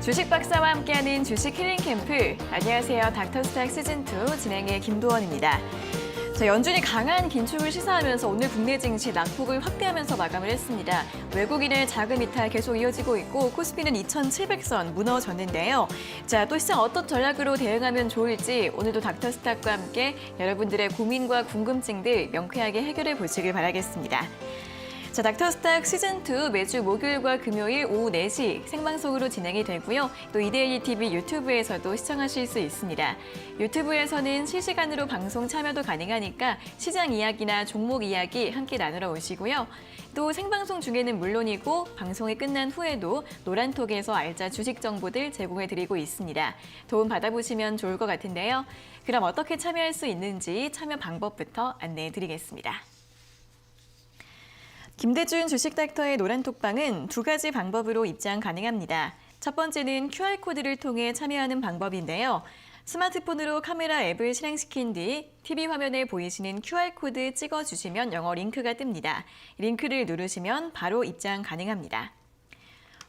주식 박사와 함께하는 주식 힐링 캠프. 안녕하세요. 닥터스탁 시즌2 진행의 김도원입니다. 연준이 강한 긴축을 시사하면서 오늘 국내 증시 낙폭을 확대하면서 마감을 했습니다. 외국인의 자금 이탈 계속 이어지고 있고 코스피는 2,700선 무너졌는데요. 또 시장 어떤 전략으로 대응하면 좋을지 오늘도 닥터스탁과 함께 여러분들의 고민과 궁금증들 명쾌하게 해결해 보시길 바라겠습니다. 닥터스탁 시즌2 매주 목요일과 금요일 오후 4시 생방송으로 진행이 되고요. 또 이데일리 TV 유튜브에서도 시청하실 수 있습니다. 유튜브에서는 실시간으로 방송 참여도 가능하니까 시장 이야기나 종목 이야기 함께 나누러 오시고요. 또 생방송 중에는 물론이고 방송이 끝난 후에도 노란톡에서 알짜 주식 정보들 제공해드리고 있습니다. 도움 받아보시면 좋을 것 같은데요. 그럼 어떻게 참여할 수 있는지 참여 방법부터 안내해드리겠습니다. 김대준 주식닥터의 노란톡방은 두 가지 방법으로 입장 가능합니다. 첫 번째는 QR코드를 통해 참여하는 방법인데요. 스마트폰으로 카메라 앱을 실행시킨 뒤 TV 화면에 보이시는 QR코드 찍어주시면 영어 링크가 뜹니다. 링크를 누르시면 바로 입장 가능합니다.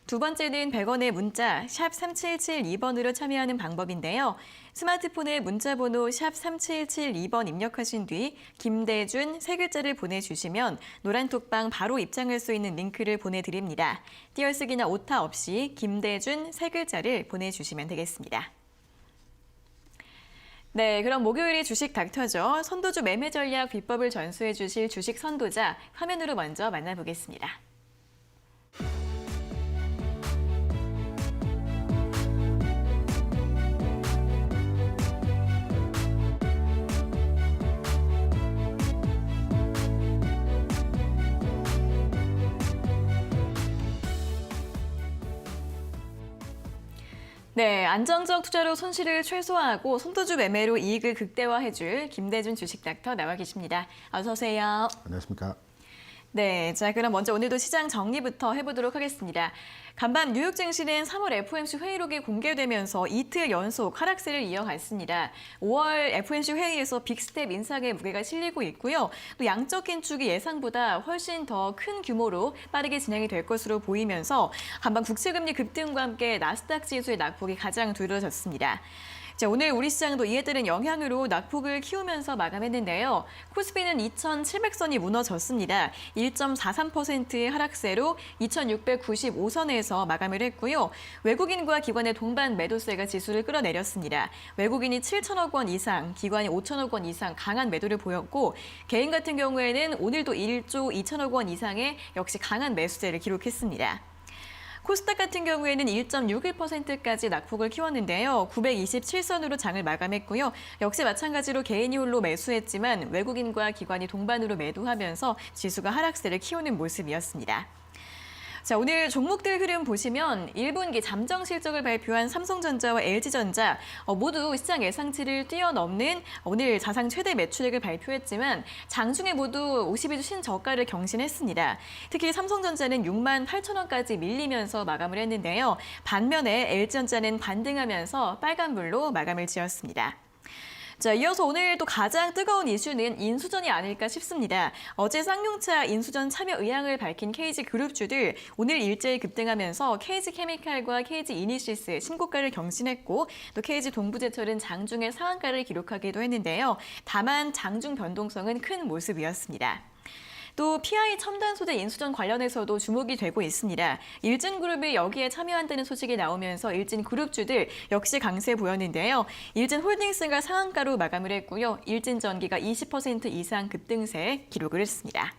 두 번째는 100원의 문자 샵 3772번으로 참여하는 방법인데요. 스마트폰에 문자번호 샵 3772번 입력하신 뒤 김대준 세 글자를 보내주시면 노란톡방 바로 입장할 수 있는 링크를 보내드립니다. 띄어쓰기나 오타 없이 김대준 세 글자를 보내주시면 되겠습니다. 네, 그럼 목요일이 주식 닥터죠. 선도주 매매 전략 비법을 전수해 주실 주식 선도자 화면으로 먼저 만나보겠습니다. 네, 안정적 투자로 손실을 최소화하고 선도주 매매로 이익을 극대화해줄 김대준 주식닥터 나와 계십니다. 어서 오세요. 안녕하십니까. 네, 그럼 먼저 오늘도 시장 정리부터 해보도록 하겠습니다. 간밤 뉴욕 증시는 3월 FOMC 회의록이 공개되면서 이틀 연속 하락세를 이어갔습니다. 5월 FOMC 회의에서 빅스텝 인상의 무게가 실리고 있고요. 또 양적 긴축이 예상보다 훨씬 더 큰 규모로 빠르게 진행이 될 것으로 보이면서 간밤 국채금리 급등과 함께 나스닥 지수의 낙폭이 가장 두드러졌습니다. 오늘 우리 시장도 이에 따른 영향으로 낙폭을 키우면서 마감했는데요. 코스피는 2,700선이 무너졌습니다. 1.43%의 하락세로 2,695선에서 마감을 했고요. 외국인과 기관의 동반 매도세가 지수를 끌어내렸습니다. 외국인이 7천억 원 이상, 기관이 5천억 원 이상 강한 매도를 보였고 개인 같은 경우에는 오늘도 1조 2천억 원 이상의 역시 강한 매수세를 기록했습니다. 코스닥 같은 경우에는 1.61%까지 낙폭을 키웠는데요. 927선으로 장을 마감했고요. 역시 마찬가지로 개인이 홀로 매수했지만 외국인과 기관이 동반으로 매도하면서 지수가 하락세를 키우는 모습이었습니다. 오늘 종목들 흐름 보시면 1분기 잠정 실적을 발표한 삼성전자와 LG전자 모두 시장 예상치를 뛰어넘는 오늘 자상 최대 매출액을 발표했지만 장중에 모두 52주 신저가를 경신했습니다. 특히 삼성전자는 6만 8천 원까지 밀리면서 마감을 했는데요. 반면에 LG전자는 반등하면서 빨간불로 마감을 지었습니다. 이어서 오늘 또 가장 뜨거운 이슈는 인수전이 아닐까 싶습니다. 어제 쌍용차 인수전 참여 의향을 밝힌 KG그룹주들 오늘 일제히 급등하면서 KG케미칼과 KG이니시스 신고가를 경신했고 또 KG동부제철은 장중에 상한가를 기록하기도 했는데요. 다만 장중 변동성은 큰 모습이었습니다. 또 PI 첨단 소재 인수전 관련해서도 주목이 되고 있습니다. 일진그룹이 여기에 참여한다는 소식이 나오면서 일진그룹주들 역시 강세 보였는데요. 일진홀딩스가 상한가로 마감을 했고요. 일진전기가 20% 이상 급등세 기록을 했습니다.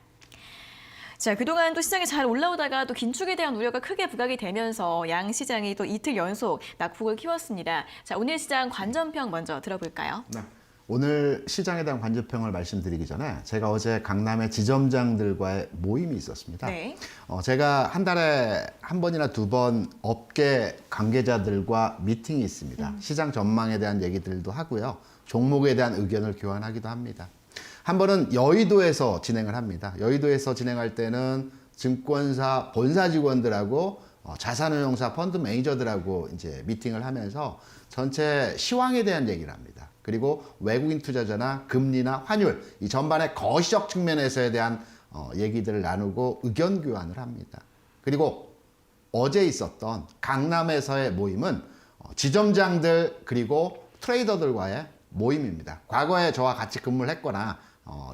그동안 또 시장이 잘 올라오다가 또 긴축에 대한 우려가 크게 부각이 되면서 양 시장이 또 이틀 연속 낙폭을 키웠습니다. 오늘 시장 관전평 먼저 들어볼까요? 네. 오늘 시장에 대한 관전평을 말씀드리기 전에 제가 어제 강남의 지점장들과의 모임이 있었습니다. 네. 제가 한 달에 한 번이나 두 번 업계 관계자들과 미팅이 있습니다. 시장 전망에 대한 얘기들도 하고요. 종목에 대한 의견을 교환하기도 합니다. 한 번은 여의도에서 진행을 합니다. 여의도에서 진행할 때는 증권사 본사 직원들하고 자산운용사 펀드 매니저들하고 이제 미팅을 하면서 전체 시황에 대한 얘기를 합니다. 그리고 외국인 투자자나 금리나 환율, 이 전반의 거시적 측면에서에 대한 얘기들을 나누고 의견 교환을 합니다. 그리고 어제 있었던 강남에서의 모임은 지점장들 그리고 트레이더들과의 모임입니다. 과거에 저와 같이 근무를 했거나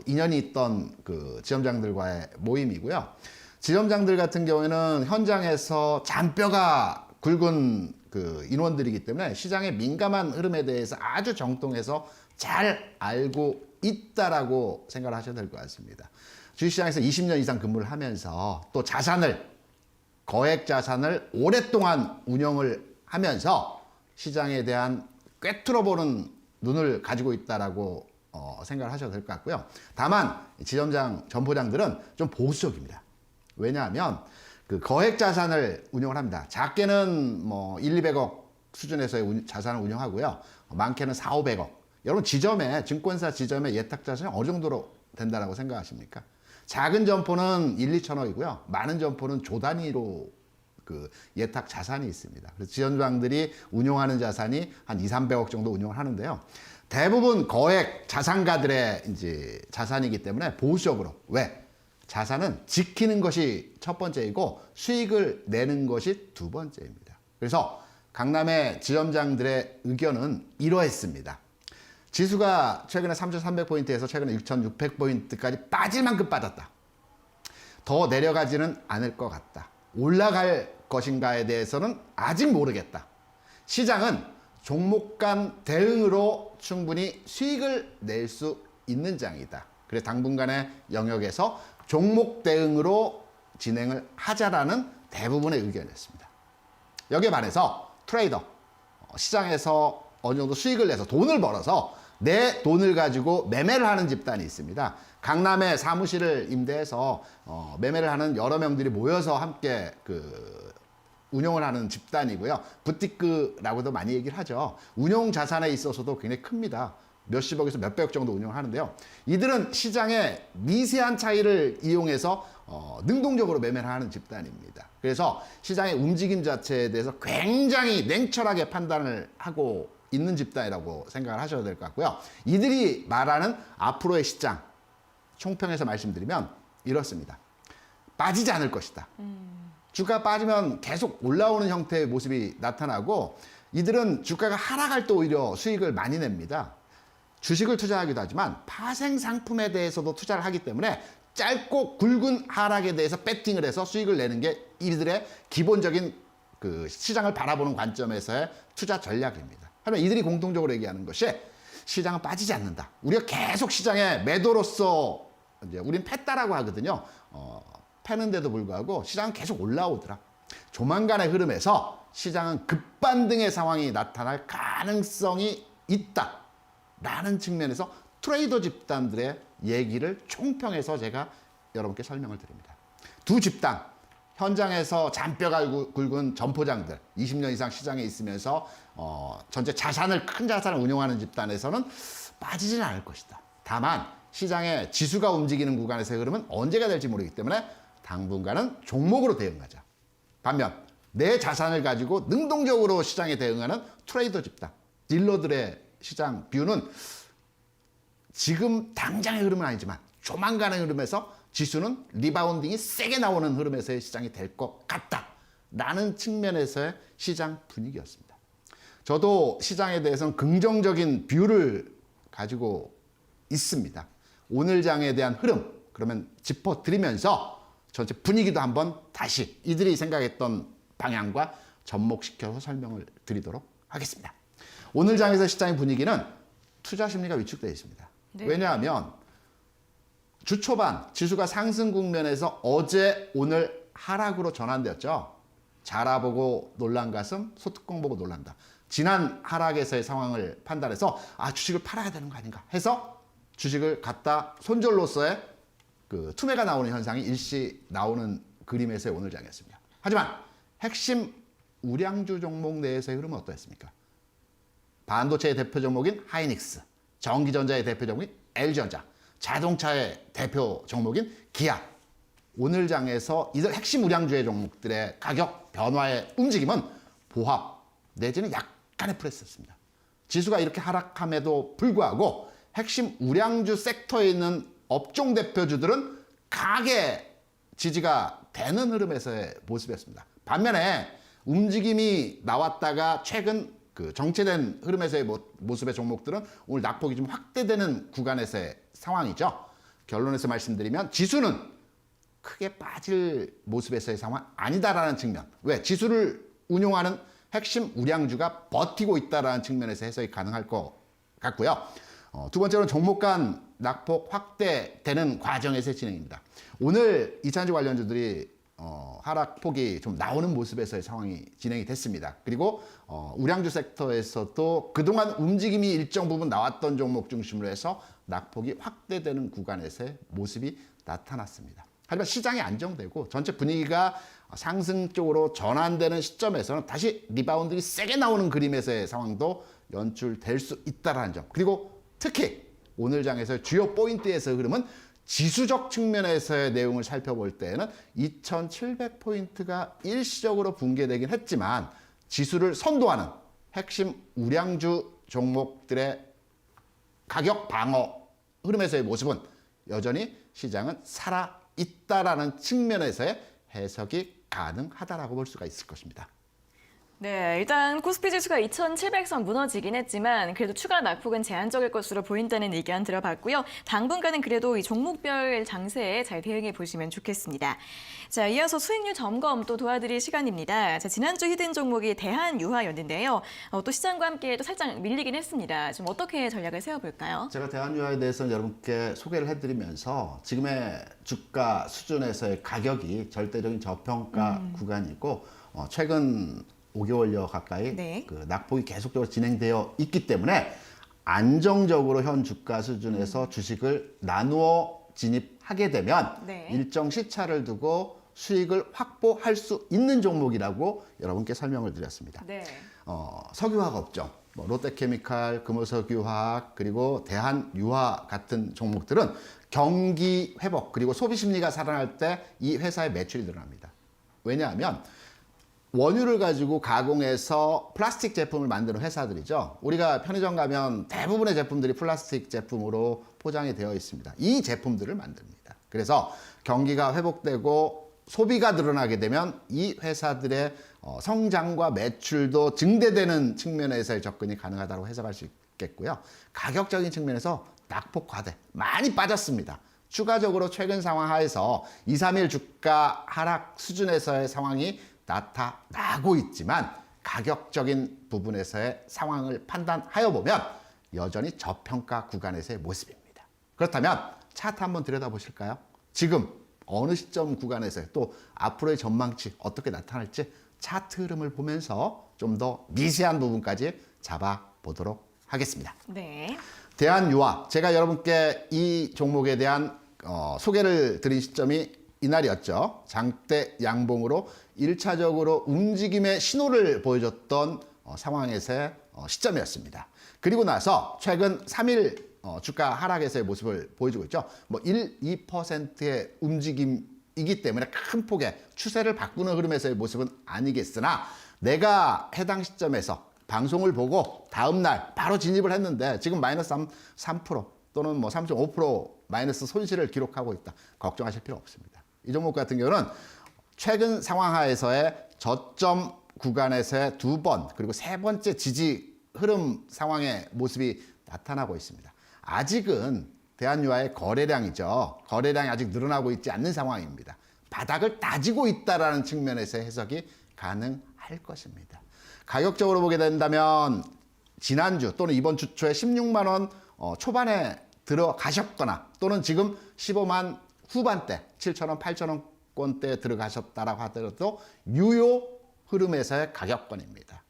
인연이 있던 그 지점장들과의 모임이고요. 지점장들 같은 경우에는 현장에서 잔뼈가 굵은 그 인원들이기 때문에 시장의 민감한 흐름에 대해서 아주 정통해서 잘 알고 있다라고 생각을 하셔도 될 것 같습니다. 주식시장에서 20년 이상 근무를 하면서 또 거액 자산을 오랫동안 운영을 하면서 시장에 대한 꿰뚫어보는 눈을 가지고 있다라고 생각을 하셔도 될 것 같고요. 다만 지점장, 점포장들은 좀 보수적입니다. 왜냐하면 그 거액 자산을 운영을 합니다. 작게는 뭐 1, 200억 수준에서의 자산을 운영하고요. 많게는 4, 500억. 여러분 증권사 지점의 예탁 자산이 어느 정도로 된다고 생각하십니까? 작은 점포는 1, 2천억이고요. 많은 점포는 조 단위로 그 예탁 자산이 있습니다. 그래서 지점장들이 운용하는 자산이 한 2, 300억 정도 운용을 하는데요. 대부분 거액 자산가들의 이제 자산이기 때문에 보수적으로. 왜? 자산은 지키는 것이 첫 번째이고 수익을 내는 것이 두 번째입니다. 그래서 강남의 지점장들의 의견은 이러했습니다. 지수가 최근에 3,300포인트에서 최근에 6,600포인트까지 빠질 만큼 빠졌다. 더 내려가지는 않을 것 같다. 올라갈 것인가에 대해서는 아직 모르겠다. 시장은 종목 간 대응으로 충분히 수익을 낼 수 있는 장이다. 그래서 당분간의 영역에서 종목 대응으로 진행을 하자라는 대부분의 의견이었습니다. 여기에 반해서 트레이더, 시장에서 어느 정도 수익을 내서 돈을 벌어서 내 돈을 가지고 매매를 하는 집단이 있습니다. 강남에 사무실을 임대해서 매매를 하는 여러 명들이 모여서 함께 운용을 하는 집단이고요. 부티크라고도 많이 얘기를 하죠. 운용 자산에 있어서도 굉장히 큽니다. 몇십억에서 몇백억 정도 운영을 하는데요. 이들은 시장의 미세한 차이를 이용해서 능동적으로 매매를 하는 집단입니다. 그래서 시장의 움직임 자체에 대해서 굉장히 냉철하게 판단을 하고 있는 집단이라고 생각을 하셔야 될 것 같고요. 이들이 말하는 앞으로의 시장, 총평해서 말씀드리면 이렇습니다. 빠지지 않을 것이다. 주가 빠지면 계속 올라오는 형태의 모습이 나타나고 이들은 주가가 하락할 때 오히려 수익을 많이 냅니다. 주식을 투자하기도 하지만 파생 상품에 대해서도 투자를 하기 때문에 짧고 굵은 하락에 대해서 배팅을 해서 수익을 내는 게 이들의 기본적인 그 시장을 바라보는 관점에서의 투자 전략입니다. 하지만 이들이 공통적으로 얘기하는 것이 시장은 빠지지 않는다. 우리가 계속 시장의 매도로서 이제 우린 팼다라고 하거든요. 패는데도 불구하고 시장은 계속 올라오더라. 조만간의 흐름에서 시장은 급반등의 상황이 나타날 가능성이 있다. 라는 측면에서 트레이더 집단들의 얘기를 총평해서 제가 여러분께 설명을 드립니다. 두 집단, 현장에서 잔뼈가 굵은 점포장들, 20년 이상 시장에 있으면서 전체 큰 자산을 운용하는 집단에서는 빠지지는 않을 것이다. 다만 시장의 지수가 움직이는 구간에서의 흐름은 언제가 될지 모르기 때문에 당분간은 종목으로 대응하자. 반면 내 자산을 가지고 능동적으로 시장에 대응하는 트레이더 집단, 딜러들의 시장 뷰는 지금 당장의 흐름은 아니지만 조만간의 흐름에서 지수는 리바운딩이 세게 나오는 흐름에서의 시장이 될 것 같다. 라는 측면에서의 시장 분위기였습니다. 저도 시장에 대해서는 긍정적인 뷰를 가지고 있습니다. 오늘 장에 대한 흐름, 그러면 짚어드리면서 전체 분위기도 한번 다시 이들이 생각했던 방향과 접목시켜서 설명을 드리도록 하겠습니다. 오늘 장에서 시장의 분위기는 투자 심리가 위축되어 있습니다. 네. 왜냐하면 주 초반 지수가 상승 국면에서 어제 오늘 하락으로 전환되었죠. 자라보고 놀란 가슴, 소뚜껑 보고 놀란다. 지난 하락에서의 상황을 판단해서 주식을 팔아야 되는 거 아닌가 해서 주식을 갖다 손절로서의 그 투매가 나오는 현상이 일시 나오는 그림에서의 오늘 장이었습니다. 하지만 핵심 우량주 종목 내에서의 흐름은 어떠했습니까? 반도체의 대표 종목인 하이닉스, 전기전자의 대표 종목인 LG전자, 자동차의 대표 종목인 기아. 오늘 장에서 이들 핵심 우량주의 종목들의 가격 변화의 움직임은 보합 내지는 약간의 프레스였습니다. 지수가 이렇게 하락함에도 불구하고 핵심 우량주 섹터에 있는 업종 대표주들은 강하게 지지가 되는 흐름에서의 모습이었습니다. 반면에 움직임이 나왔다가 최근 그 정체된 흐름에서의 모습의 종목들은 오늘 낙폭이 좀 확대되는 구간에서의 상황이죠. 결론에서 말씀드리면 지수는 크게 빠질 모습에서의 상황 아니다라는 측면. 왜? 지수를 운용하는 핵심 우량주가 버티고 있다라는 측면에서 해석이 가능할 것 같고요. 두 번째로는 종목 간 낙폭 확대되는 과정에서의 진행입니다. 오늘 이차전지 관련주들이 하락폭이 좀 나오는 모습에서의 상황이 진행이 됐습니다. 그리고 우량주 섹터에서도 그동안 움직임이 일정 부분 나왔던 종목 중심으로 해서 낙폭이 확대되는 구간에서의 모습이 나타났습니다. 하지만 시장이 안정되고 전체 분위기가 상승 쪽으로 전환되는 시점에서는 다시 리바운드가 세게 나오는 그림에서의 상황도 연출될 수 있다는 점. 그리고 특히 오늘 장에서의 주요 포인트에서의 흐름은 지수적 측면에서의 내용을 살펴볼 때에는 2700포인트가 일시적으로 붕괴되긴 했지만 지수를 선도하는 핵심 우량주 종목들의 가격 방어 흐름에서의 모습은 여전히 시장은 살아있다라는 측면에서의 해석이 가능하다라고 볼 수가 있을 것입니다. 네, 일단 코스피 지수가 2,700선 무너지긴 했지만 그래도 추가 낙폭은 제한적일 것으로 보인다는 의견 들어봤고요. 당분간은 그래도 이 종목별 장세에 잘 대응해 보시면 좋겠습니다. 자, 이어서 수익률 점검 또 도와드릴 시간입니다. 자, 지난주 히든 종목이 대한유화였는데요. 또 시장과 함께 또 살짝 밀리긴 했습니다. 좀 어떻게 전략을 세워볼까요? 제가 대한유화에 대해서는 여러분께 소개를 해드리면서 지금의 주가 수준에서의 가격이 절대적인 저평가 구간이고 최근 5개월여 가까이 네. 그 낙폭이 계속적으로 진행되어 있기 때문에 안정적으로 현 주가 수준에서 주식을 나누어 진입하게 되면 네. 일정 시차를 두고 수익을 확보할 수 있는 종목이라고 여러분께 설명을 드렸습니다. 네. 석유화학 업종, 롯데케미칼, 금호석유화학, 그리고 대한유화 같은 종목들은 경기 회복 그리고 소비 심리가 살아날 때 이 회사의 매출이 늘어납니다. 왜냐하면 원유를 가지고 가공해서 플라스틱 제품을 만드는 회사들이죠. 우리가 편의점 가면 대부분의 제품들이 플라스틱 제품으로 포장이 되어 있습니다. 이 제품들을 만듭니다. 그래서 경기가 회복되고 소비가 늘어나게 되면 이 회사들의 성장과 매출도 증대되는 측면에서의 접근이 가능하다고 해석할 수 있겠고요. 가격적인 측면에서 낙폭 과대 많이 빠졌습니다. 추가적으로 최근 상황 하에서 2, 3일 주가 하락 수준에서의 상황이 나타나고 있지만 가격적인 부분에서의 상황을 판단하여 보면 여전히 저평가 구간에서의 모습입니다. 그렇다면 차트 한번 들여다보실까요? 지금 어느 시점 구간에서 또 앞으로의 전망치 어떻게 나타날지 차트 흐름을 보면서 좀 더 미세한 부분까지 잡아보도록 하겠습니다. 네. 대한유화, 제가 여러분께 이 종목에 대한 소개를 드린 시점이 이날이었죠. 장대 양봉으로 1차적으로 움직임의 신호를 보여줬던 상황에서의 시점이었습니다. 그리고 나서 최근 3일 주가 하락에서의 모습을 보여주고 있죠. 1, 2%의 움직임이기 때문에 큰 폭의 추세를 바꾸는 흐름에서의 모습은 아니겠으나 내가 해당 시점에서 방송을 보고 다음날 바로 진입을 했는데 지금 마이너스 3% 또는 3.5% 마이너스 손실을 기록하고 있다. 걱정하실 필요 없습니다. 이 종목 같은 경우는 최근 상황 하에서의 저점 구간에서의 2번 그리고 3번째 지지 흐름 상황의 모습이 나타나고 있습니다. 아직은 대한유화의 거래량이죠. 거래량이 아직 늘어나고 있지 않는 상황입니다. 바닥을 다지고 있다는 측면에서의 해석이 가능할 것입니다. 가격적으로 보게 된다면 지난주 또는 이번 주 초에 16만 원 초반에 들어가셨거나 또는 지금 15만 후반대 7,000원, 8,000원권대에 들어가셨다라고 하더라도 유효 흐름에서의 가격권입니다.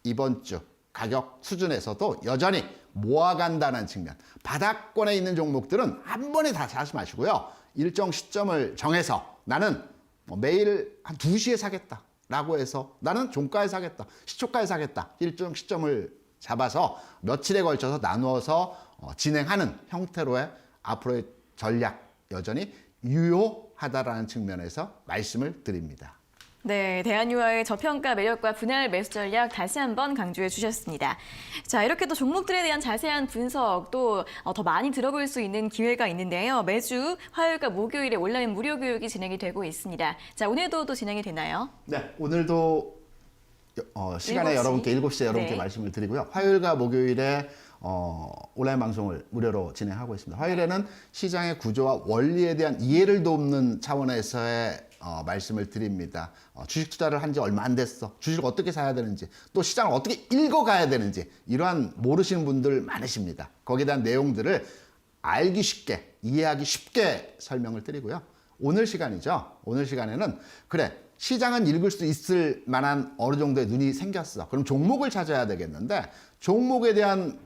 이번 주 가격 수준에서도 여전히 모아간다는 측면. 바닥권에 있는 종목들은 한 번에 다 사지 마시고요. 일정 시점을 정해서 나는 매일 한 2시에 사겠다라고 해서 나는 종가에 사겠다, 시초가에 사겠다. 일정 시점을 잡아서 며칠에 걸쳐서 나누어서 진행하는 형태로의 앞으로의 전략 여전히 유효하다라는 측면에서 말씀을 드립니다. 네, 대한유화의 저평가 매력과 분할 매수 전략 다시 한번 강조해 주셨습니다. 자, 이렇게 또 종목들에 대한 자세한 분석 또 더 많이 들어볼 수 있는 기회가 있는데요. 매주 화요일과 목요일에 온라인 무료 교육이 진행이 되고 있습니다. 자, 오늘도 또 진행이 되나요? 네, 오늘도 시간에 7시. 여러분께 7시에 여러분께 네. 말씀을 드리고요. 화요일과 목요일에 온라인 방송을 무료로 진행하고 있습니다. 화요일에는 시장의 구조와 원리에 대한 이해를 돕는 차원에서의 말씀을 드립니다. 주식 투자를 한 지 얼마 안 됐어. 주식을 어떻게 사야 되는지, 또 시장을 어떻게 읽어가야 되는지 이러한 모르시는 분들 많으십니다. 거기에 대한 내용들을 알기 쉽게, 이해하기 쉽게 설명을 드리고요. 오늘 시간이죠. 오늘 시간에는 그래, 시장은 읽을 수 있을 만한 어느 정도의 눈이 생겼어. 그럼 종목을 찾아야 되겠는데 종목에 대한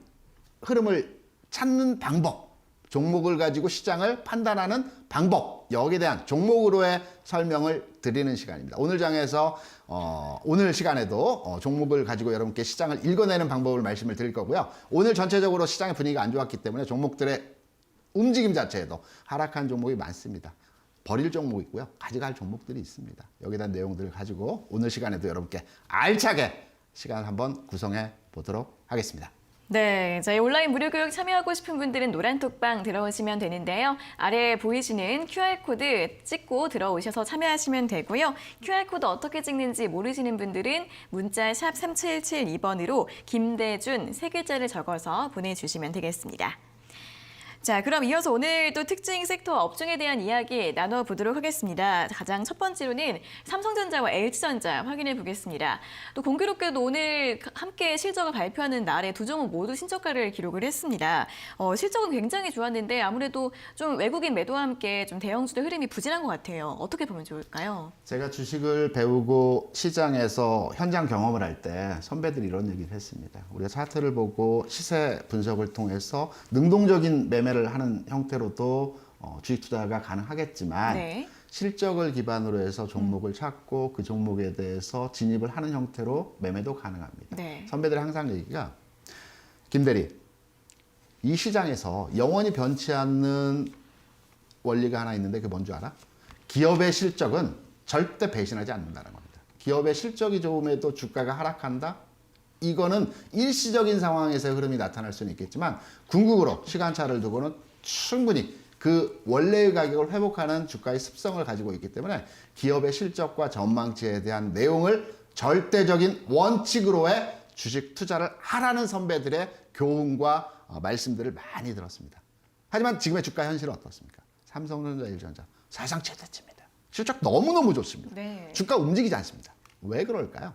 흐름을 찾는 방법, 종목을 가지고 시장을 판단하는 방법, 여기에 대한 종목으로의 설명을 드리는 시간입니다. 오늘 장에서 오늘 시간에도 종목을 가지고 여러분께 시장을 읽어내는 방법을 말씀을 드릴 거고요. 오늘 전체적으로 시장의 분위기가 안 좋았기 때문에 종목들의 움직임 자체에도 하락한 종목이 많습니다. 버릴 종목이 있고요. 가져갈 종목들이 있습니다. 여기에 대한 내용들을 가지고 오늘 시간에도 여러분께 알차게 시간을 한번 구성해 보도록 하겠습니다. 네, 저희 온라인 무료 교육 참여하고 싶은 분들은 노란톡방 들어오시면 되는데요. 아래에 보이시는 QR코드 찍고 들어오셔서 참여하시면 되고요. QR코드 어떻게 찍는지 모르시는 분들은 문자 샵 3772번으로 김대준 3글자를 적어서 보내주시면 되겠습니다. 자, 그럼 이어서 오늘 또 특징 섹터 업종에 대한 이야기 나눠보도록 하겠습니다. 가장 첫 번째로는 삼성전자와 LG전자 확인해 보겠습니다. 또 공교롭게도 오늘 함께 실적을 발표하는 날에 두 종목 모두 신저가를 기록을 했습니다. 실적은 굉장히 좋았는데 아무래도 좀 외국인 매도와 함께 좀 대형주들 흐름이 부진한 것 같아요. 어떻게 보면 좋을까요? 제가 주식을 배우고 시장에서 현장 경험을 할 때 선배들이 이런 얘기를 했습니다. 우리가 차트를 보고 시세 분석을 통해서 능동적인 매매를 하는 형태로도 주식 투자가 가능하겠지만 네. 실적을 기반으로 해서 종목을 찾고 그 종목에 대해서 진입을 하는 형태로 매매도 가능합니다. 네. 선배들이 항상 얘기가 김대리, 이 시장에서 영원히 변치 않는 원리가 하나 있는데 그게 뭔지 알아? 기업의 실적은 절대 배신하지 않는다는 겁니다. 기업의 실적이 좋음에도 주가가 하락한다? 이거는 일시적인 상황에서의 흐름이 나타날 수는 있겠지만 궁극으로 시간차를 두고는 충분히 그 원래의 가격을 회복하는 주가의 습성을 가지고 있기 때문에 기업의 실적과 전망치에 대한 내용을 절대적인 원칙으로의 주식 투자를 하라는 선배들의 교훈과 말씀들을 많이 들었습니다. 하지만 지금의 주가 현실은 어떻습니까? 삼성전자, LG전자 사상 최대치입니다. 실적 너무너무 좋습니다. 네. 주가 움직이지 않습니다. 왜 그럴까요?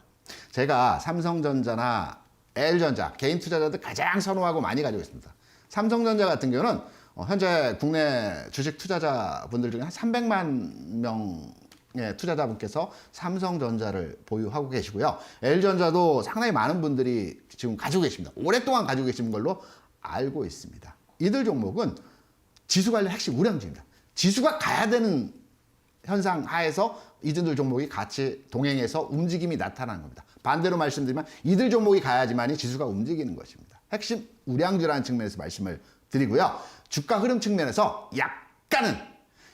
제가 삼성전자나 LG전자 개인 투자자들 가장 선호하고 많이 가지고 있습니다. 삼성전자 같은 경우는 현재 국내 주식 투자자분들 중에 한 300만 명의 투자자분께서 삼성전자를 보유하고 계시고요. LG전자도 상당히 많은 분들이 지금 가지고 계십니다. 오랫동안 가지고 계신 걸로 알고 있습니다. 이들 종목은 지수 관련 핵심 우량주입니다. 지수가 가야 되는 현상 하에서 이들 종목이 같이 동행해서 움직임이 나타나는 겁니다. 반대로 말씀드리면 이들 종목이 가야지만이 지수가 움직이는 것입니다. 핵심 우량주라는 측면에서 말씀을 드리고요. 주가 흐름 측면에서 약간은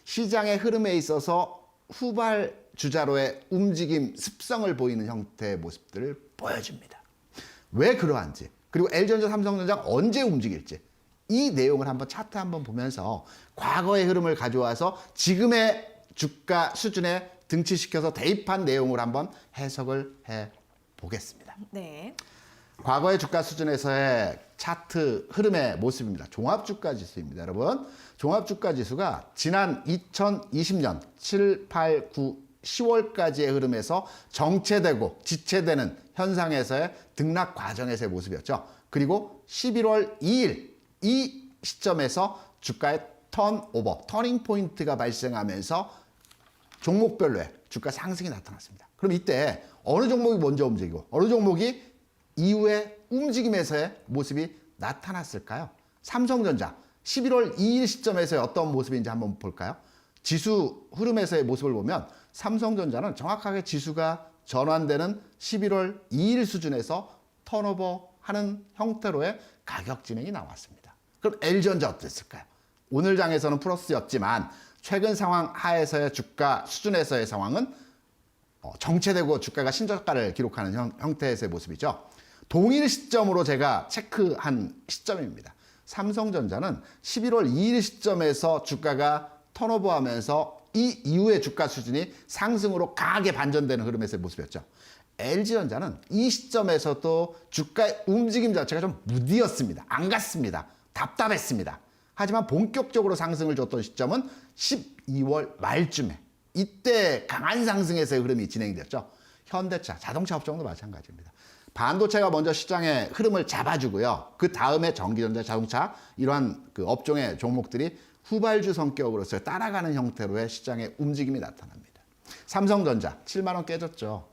시장의 흐름에 있어서 후발 주자로의 움직임 습성을 보이는 형태의 모습들을 보여줍니다. 왜 그러한지, 그리고 LG전자, 삼성전자가 언제 움직일지 이 내용을 한번 차트 한번 보면서 과거의 흐름을 가져와서 지금의 주가 수준에 등치시켜서 대입한 내용을 한번 해석을 해 보겠습니다. 네. 과거의 주가 수준에서의 차트 흐름의 모습입니다. 종합주가 지수입니다, 여러분. 종합주가 지수가 지난 2020년 7, 8, 9, 10월까지의 흐름에서 정체되고 지체되는 현상에서의 등락 과정에서의 모습이었죠. 그리고 11월 2일 이 시점에서 주가의 턴오버, 터닝 포인트가 발생하면서 종목별로의 주가 상승이 나타났습니다. 그럼 이때 어느 종목이 먼저 움직이고 어느 종목이 이후에 움직임에서의 모습이 나타났을까요? 삼성전자 11월 2일 시점에서의 어떤 모습인지 한번 볼까요? 지수 흐름에서의 모습을 보면 삼성전자는 정확하게 지수가 전환되는 11월 2일 수준에서 턴오버하는 형태로의 가격 진행이 나왔습니다. 그럼 LG전자 어땠을까요? 오늘 장에서는 플러스였지만 최근 상황 하에서의 주가 수준에서의 상황은 정체되고 주가가 신저가를 기록하는 형태에서의 모습이죠. 동일 시점으로 제가 체크한 시점입니다. 삼성전자는 11월 2일 시점에서 주가가 턴오버하면서 이 이후의 주가 수준이 상승으로 강하게 반전되는 흐름에서의 모습이었죠. LG전자는 이 시점에서도 주가의 움직임 자체가 좀 무디었습니다. 안 갔습니다. 답답했습니다. 하지만 본격적으로 상승을 줬던 시점은 12월 말쯤에 이때 강한 상승에서의 흐름이 진행됐죠. 현대차, 자동차 업종도 마찬가지입니다. 반도체가 먼저 시장의 흐름을 잡아주고요. 그 다음에 전기전자, 자동차 이러한 그 업종의 종목들이 후발주 성격으로서 따라가는 형태로의 시장의 움직임이 나타납니다. 삼성전자 7만 원 깨졌죠.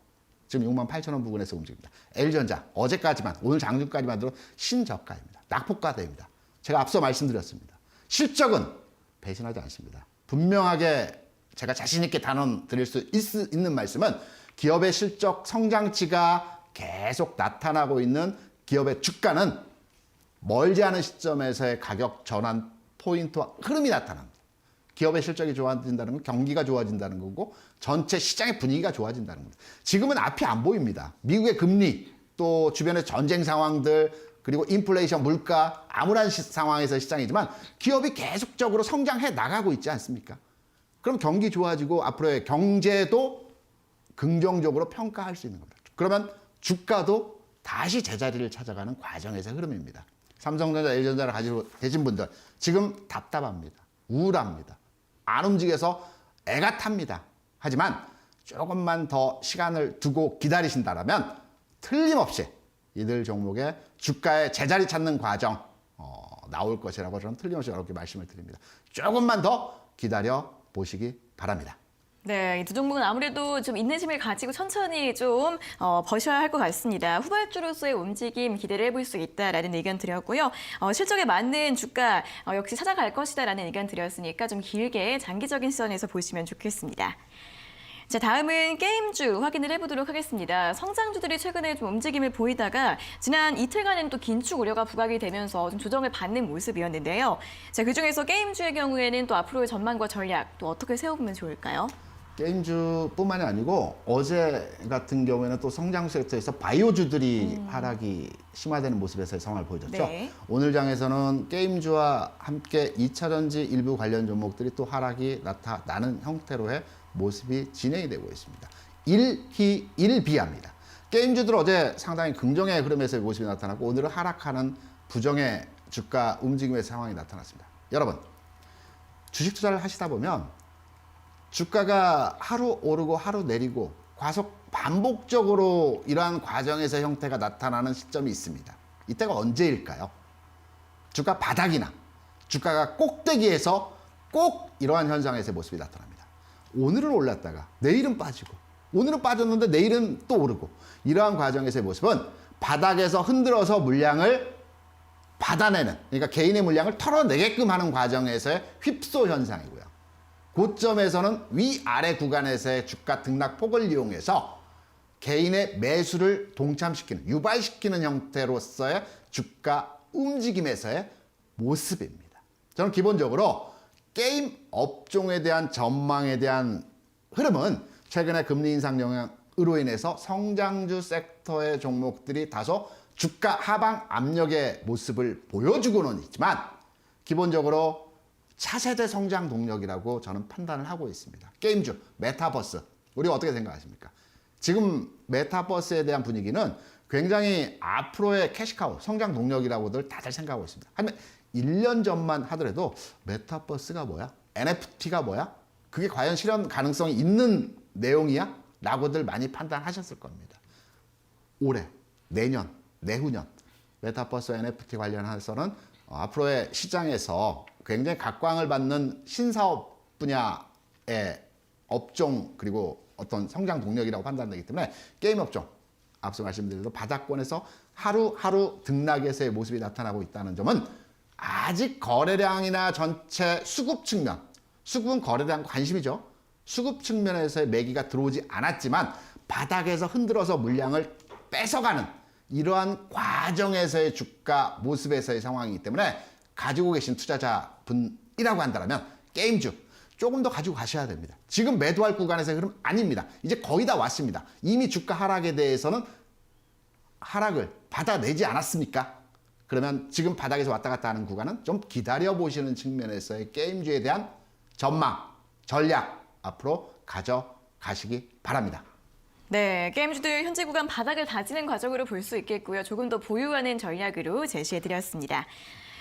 지금 6만 8천 원 부근에서 움직입니다. LG전자 어제까지만 오늘 장중까지만 들어 신저가입니다. 낙폭과대입니다. 제가 앞서 말씀드렸습니다. 실적은 배신하지 않습니다. 분명하게 제가 자신 있게 단언 드릴 수 있는 말씀은 기업의 실적 성장치가 계속 나타나고 있는 기업의 주가는 멀지 않은 시점에서의 가격 전환 포인트와 흐름이 나타납니다. 기업의 실적이 좋아진다는 건 경기가 좋아진다는 거고 전체 시장의 분위기가 좋아진다는 겁니다. 지금은 앞이 안 보입니다. 미국의 금리, 또 주변의 전쟁 상황들, 그리고 인플레이션, 물가, 암울한 상황에서 시장이지만 기업이 계속적으로 성장해 나가고 있지 않습니까? 그럼 경기 좋아지고 앞으로의 경제도 긍정적으로 평가할 수 있는 겁니다. 그러면 주가도 다시 제자리를 찾아가는 과정에서의 흐름입니다. 삼성전자, LG전자를 가지고 계신 분들 지금 답답합니다. 우울합니다. 안 움직여서 애가 탑니다. 하지만 조금만 더 시간을 두고 기다리신다면 틀림없이 이들 종목의 주가의 제자리 찾는 과정 나올 것이라고 저는 틀림없이 여러분께 말씀을 드립니다. 조금만 더 기다려 보시기 바랍니다. 네, 이 두 종목은 아무래도 좀 인내심을 가지고 천천히 좀 버셔야 할 것 같습니다. 후발주로서의 움직임 기대를 해볼 수 있다라는 의견 드렸고요. 실적에 맞는 주가 역시 찾아갈 것이다라는 의견 드렸으니까 좀 길게 장기적인 시선에서 보시면 좋겠습니다. 자, 다음은 게임주 확인을 해보도록 하겠습니다. 성장주들이 최근에 좀 움직임을 보이다가 지난 이틀간은 또 긴축 우려가 부각이 되면서 좀 조정을 받는 모습이었는데요. 자, 그중에서 게임주의 경우에는 또 앞으로의 전망과 전략 또 어떻게 세워보면 좋을까요? 게임주뿐만이 아니고 어제 같은 경우에는 또 성장 섹터에서 바이오주들이 하락이 심화되는 모습에서의 상황을 보여줬죠. 네. 오늘 장에서는 게임주와 함께 2차전지 일부 관련 종목들이 또 하락이 나타나는 형태로의 모습이 진행이 되고 있습니다. 일비합니다. 게임주들 어제 상당히 긍정의 흐름에서의 모습이 나타났고 오늘은 하락하는 부정의 주가 움직임의 상황이 나타났습니다. 여러분, 주식 투자를 하시다 보면 주가가 하루 오르고 하루 내리고 과속 반복적으로 이러한 과정에서 형태가 나타나는 시점이 있습니다. 이때가 언제일까요? 주가 바닥이나 주가가 꼭대기에서 꼭 이러한 현상에서의 모습이 나타납니다. 오늘은 올랐다가 내일은 빠지고 오늘은 빠졌는데 내일은 또 오르고 이러한 과정에서의 모습은 바닥에서 흔들어서 물량을 받아내는, 그러니까 개인의 물량을 털어내게끔 하는 과정에서의 휩소 현상이고요. 고점에서는 위아래 구간에서의 주가 등락폭을 이용해서 개인의 매수를 동참시키는, 유발시키는 형태로서의 주가 움직임에서의 모습입니다. 저는 기본적으로 게임 업종에 대한 전망에 대한 흐름은 최근에 금리 인상 영향으로 인해서 성장주 섹터의 종목들이 다소 주가 하방 압력의 모습을 보여주고는 있지만 기본적으로 차세대 성장 동력이라고 저는 판단을 하고 있습니다. 게임주, 메타버스, 우리가 어떻게 생각하십니까? 지금 메타버스에 대한 분위기는 굉장히 앞으로의 캐시카우, 성장 동력이라고들 다들 생각하고 있습니다. 하지만 1년 전만 하더라도 메타버스가 뭐야? NFT가 뭐야? 그게 과연 실현 가능성이 있는 내용이야? 라고들 많이 판단하셨을 겁니다. 올해, 내년, 내후년 메타버스 NFT 관련해서는 앞으로의 시장에서 굉장히 각광을 받는 신사업 분야의 업종 그리고 어떤 성장 동력이라고 판단되기 때문에 게임 업종 앞서 말씀드린 대로 바닥권에서 하루하루 등락에서의 모습이 나타나고 있다는 점은 아직 거래량이나 전체 수급 측면, 수급은 거래량 관심이죠. 수급 측면에서의 매기가 들어오지 않았지만 바닥에서 흔들어서 물량을 뺏어가는 이러한 과정에서의 주가 모습에서의 상황이기 때문에 가지고 계신 투자자분이라고 한다면 게임주, 조금 더 가지고 가셔야 됩니다. 지금 매도할 구간에서 그럼 아닙니다. 이제 거의 다 왔습니다. 이미 주가 하락에 대해서는 하락을 받아내지 않았습니까? 그러면 지금 바닥에서 왔다 갔다 하는 구간은 좀 기다려보시는 측면에서의 게임주에 대한 전망, 전략 앞으로 가져가시기 바랍니다. 네, 게임주들 현재 구간 바닥을 다지는 과정으로 볼 수 있겠고요. 조금 더 보유하는 전략으로 제시해드렸습니다.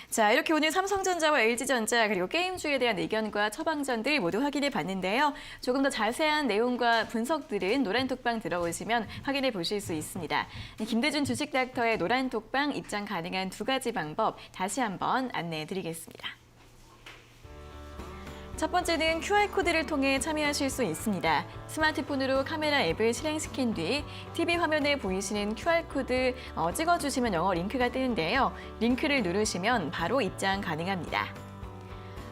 자, 이렇게 오늘 삼성전자와 LG전자 그리고 게임주에 대한 의견과 처방전들 모두 확인해 봤는데요. 조금 더 자세한 내용과 분석들은 노란톡방 들어오시면 확인해 보실 수 있습니다. 김대준 주식닥터의 노란톡방 입장 가능한 2가지 방법 다시 한번 안내해 드리겠습니다. 첫 번째는 QR코드를 통해 참여하실 수 있습니다. 스마트폰으로 카메라 앱을 실행시킨 뒤 TV 화면에 보이시는 QR코드 찍어주시면 영어 링크가 뜨는데요. 링크를 누르시면 바로 입장 가능합니다.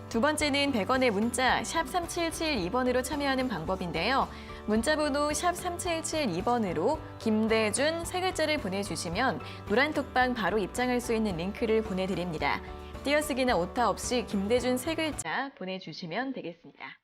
두 번째는 100원의 문자 샵 3772번으로 참여하는 방법인데요. 문자번호 샵 3772번으로 김대준 3글자를 보내주시면 노란톡방 바로 입장할 수 있는 링크를 보내드립니다. 띄어쓰기나 오타 없이 김대준 3글자 보내주시면 되겠습니다.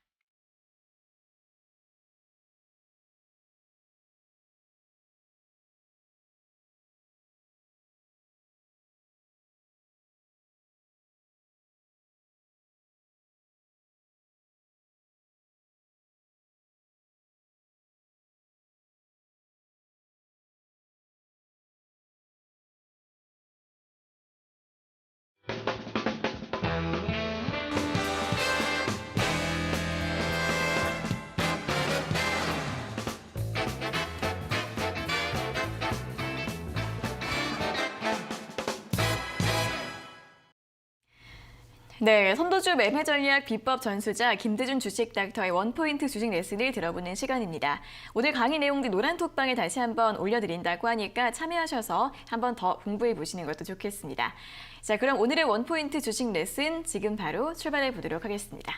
네, 선도주 매매 전략 비법 전수자 김대준 주식닥터의 원포인트 주식 레슨을 들어보는 시간입니다. 오늘 강의 내용들 노란톡방에 다시 한번 올려드린다고 하니까 참여하셔서 한번 더 공부해 보시는 것도 좋겠습니다. 자, 그럼 오늘의 원포인트 주식 레슨 지금 바로 출발해 보도록 하겠습니다.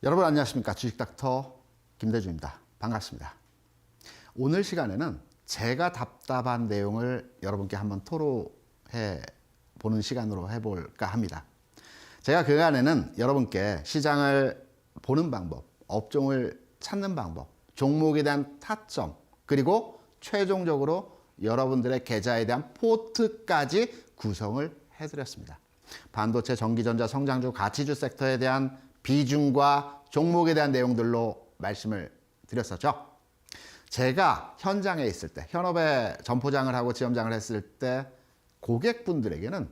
여러분 안녕하십니까? 주식닥터 김대준입니다. 반갑습니다. 오늘 시간에는 제가 답답한 내용을 여러분께 한번 토로해 보는 시간으로 해볼까 합니다. 제가 그간에는 여러분께 시장을 보는 방법, 업종을 찾는 방법, 종목에 대한 타점, 그리고 최종적으로 여러분들의 계좌에 대한 포트까지 구성을 해드렸습니다. 반도체, 전기전자, 성장주, 가치주 섹터에 대한 비중과 종목에 대한 내용들로 말씀을 드렸었죠. 제가 현장에 있을 때, 현업에 점포장을 하고 지점장을 했을 때 고객분들에게는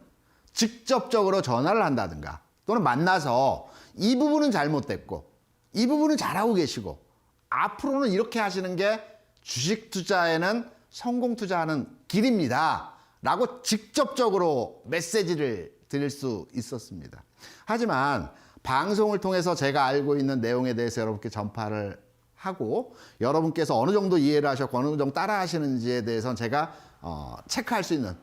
직접적으로 전화를 한다든가 또는 만나서 이 부분은 잘못됐고 이 부분은 잘하고 계시고 앞으로는 이렇게 하시는 게 주식 투자에는 성공 투자하는 길입니다 라고 직접적으로 메시지를 드릴 수 있었습니다. 하지만 방송을 통해서 제가 알고 있는 내용에 대해서 여러분께 전파를 하고 여러분께서 어느 정도 이해를 하셨고 어느 정도 따라 하시는지에 대해서는 제가 체크할 수 있는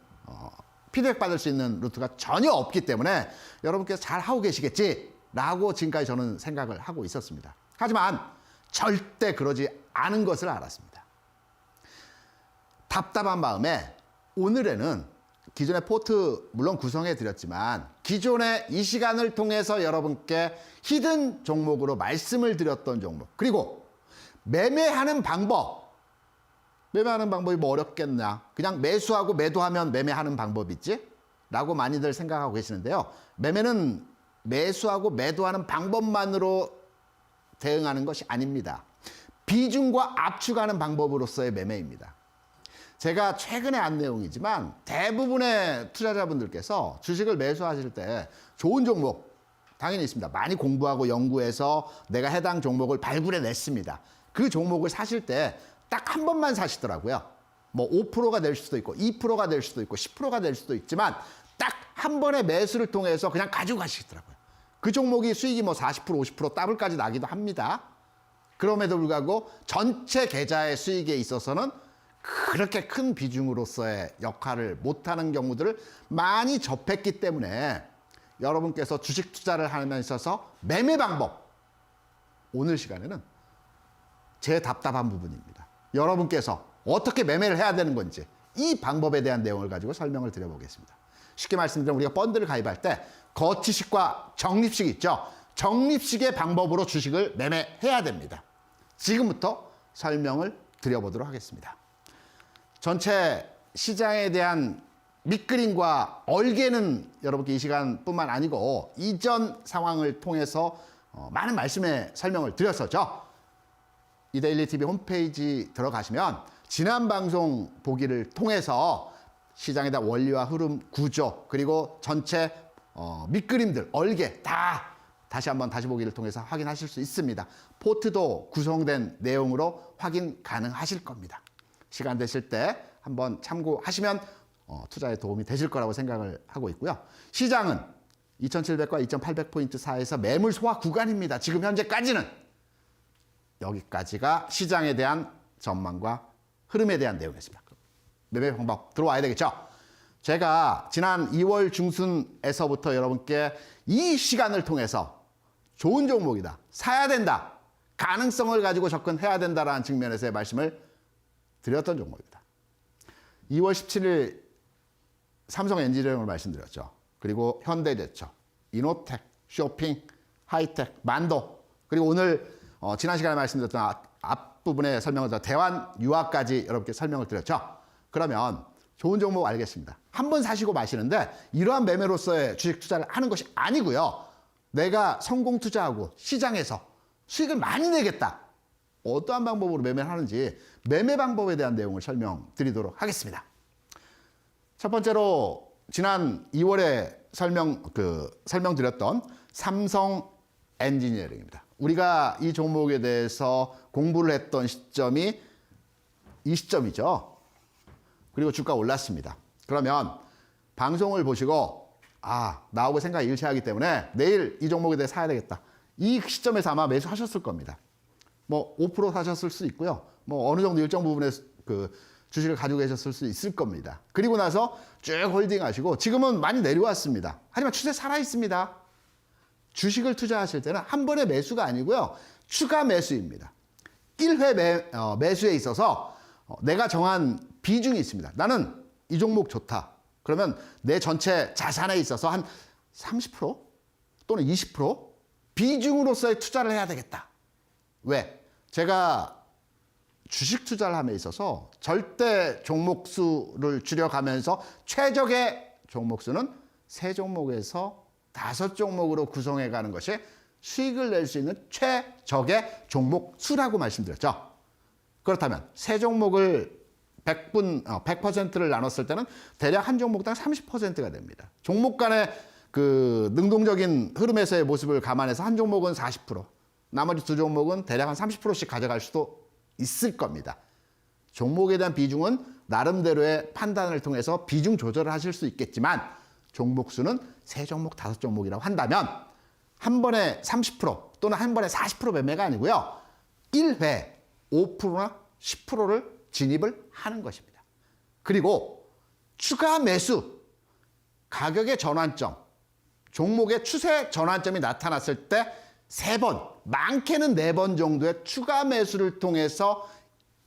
피드백 받을 수 있는 루트가 전혀 없기 때문에 여러분께서 잘 하고 계시겠지라고 지금까지 저는 생각을 하고 있었습니다. 하지만 절대 그러지 않은 것을 알았습니다. 답답한 마음에 오늘에는 기존의 포트 물론 구성해 드렸지만 기존의 이 시간을 통해서 여러분께 히든 종목으로 말씀을 드렸던 종목 그리고 매매하는 방법 매매하는 방법이 뭐 어렵겠냐 그냥 매수하고 매도하면 매매하는 방법이지 라고 많이들 생각하고 계시는데요. 매매는 매수하고 매도하는 방법만으로 대응하는 것이 아닙니다. 비중과 압축하는 방법으로서의 매매입니다. 제가 최근에 한 내용이지만 대부분의 투자자분들께서 주식을 매수하실 때 좋은 종목 당연히 있습니다. 많이 공부하고 연구해서 내가 해당 종목을 발굴해냈습니다. 그 종목을 사실 때 딱 한 번만 사시더라고요. 뭐 5%가 될 수도 있고 2%가 될 수도 있고 10%가 될 수도 있지만 딱 한 번의 매수를 통해서 그냥 가지고 가시더라고요. 그 종목이 수익이 뭐 40%, 50% 더블까지 나기도 합니다. 그럼에도 불구하고 전체 계좌의 수익에 있어서는 그렇게 큰 비중으로서의 역할을 못하는 경우들을 많이 접했기 때문에 여러분께서 주식 투자를 하면서 있어서 매매 방법 오늘 시간에는 제 답답한 부분입니다. 여러분께서 어떻게 매매를 해야 되는 건지 이 방법에 대한 내용을 가지고 설명을 드려보겠습니다. 쉽게 말씀드리면 우리가 펀드를 가입할 때 거치식과 적립식이 있죠. 적립식의 방법으로 주식을 매매해야 됩니다. 지금부터 설명을 드려보도록 하겠습니다. 전체 시장에 대한 밑그림과 얼개는 여러분께 이 시간뿐만 아니고 이전 상황을 통해서 많은 말씀의 설명을 드렸었죠. 이데일리TV 홈페이지 들어가시면 지난 방송 보기를 통해서 시장에 대한 원리와 흐름, 구조, 그리고 전체 밑그림들, 얼개 다 다시 한번 다시 보기를 통해서 확인하실 수 있습니다. 포트도 구성된 내용으로 확인 가능하실 겁니다. 시간 되실 때 한번 참고하시면 투자에 도움이 되실 거라고 생각을 하고 있고요. 시장은 2700과 2800포인트 사이에서 매물 소화 구간입니다. 지금 현재까지는 여기까지가 시장에 대한 전망과 흐름에 대한 내용이었습니다. 매매 방법 들어와야 되겠죠? 제가 지난 2월 중순에서부터 여러분께 이 시간을 통해서 좋은 종목이다, 사야 된다, 가능성을 가지고 접근해야 된다라는 측면에서의 말씀을 드렸던 종목입니다. 2월 17일 삼성 엔지니어링을 말씀드렸죠. 그리고 현대제철, 이노텍, 쇼핑, 하이텍, 만도, 그리고 오늘 지난 시간에 말씀드렸던 앞부분에 설명을 드렸던 대환유화까지 여러분께 설명을 드렸죠. 그러면 좋은 종목 알겠습니다. 한 번 사시고 마시는데 이러한 매매로서의 주식 투자를 하는 것이 아니고요. 내가 성공 투자하고 시장에서 수익을 많이 내겠다. 어떠한 방법으로 매매를 하는지 매매 방법에 대한 내용을 설명드리도록 하겠습니다. 첫 번째로 지난 2월에 설명드렸던 삼성 엔지니어링입니다. 우리가 이 종목에 대해서 공부를 했던 시점이 이 시점이죠. 그리고 주가 올랐습니다. 그러면 방송을 보시고 나하고 생각이 일치하기 때문에 내일 이 종목에 대해 사야 되겠다. 이 시점에서 아마 매수하셨을 겁니다. 뭐 5% 사셨을 수 있고요. 뭐 어느 정도 일정 부분의 주식을 가지고 계셨을 수 있을 겁니다. 그리고 나서 쭉 홀딩하시고 지금은 많이 내려왔습니다. 하지만 추세 살아 있습니다. 주식을 투자하실 때는 한 번의 매수가 아니고요. 추가 매수입니다. 1회 매수에 있어서 내가 정한 비중이 있습니다. 나는 이 종목 좋다. 그러면 내 전체 자산에 있어서 한 30% 또는 20% 비중으로서의 투자를 해야 되겠다. 왜? 제가 주식 투자를 함에 있어서 절대 종목 수를 줄여가면서 최적의 종목 수는 3종목에서 5종목으로 구성해 가는 것이 수익을 낼 수 있는 최적의 종목 수라고 말씀드렸죠. 그렇다면 3종목을 100%를 나눴을 때는 대략 한 종목당 30%가 됩니다. 종목 간의 능동적인 흐름에서의 모습을 감안해서 한 종목은 40%, 나머지 2종목은 대략 한 30%씩 가져갈 수도 있을 겁니다. 종목에 대한 비중은 나름대로의 판단을 통해서 비중 조절을 하실 수 있겠지만 종목 수는 3종목, 5종목이라고 한다면 한 번에 30% 또는 한 번에 40% 매매가 아니고요. 1회 5%나 10%를 진입을 하는 것입니다. 그리고 추가 매수, 가격의 전환점, 종목의 추세 전환점이 나타났을 때 3번, 많게는 4번 정도의 추가 매수를 통해서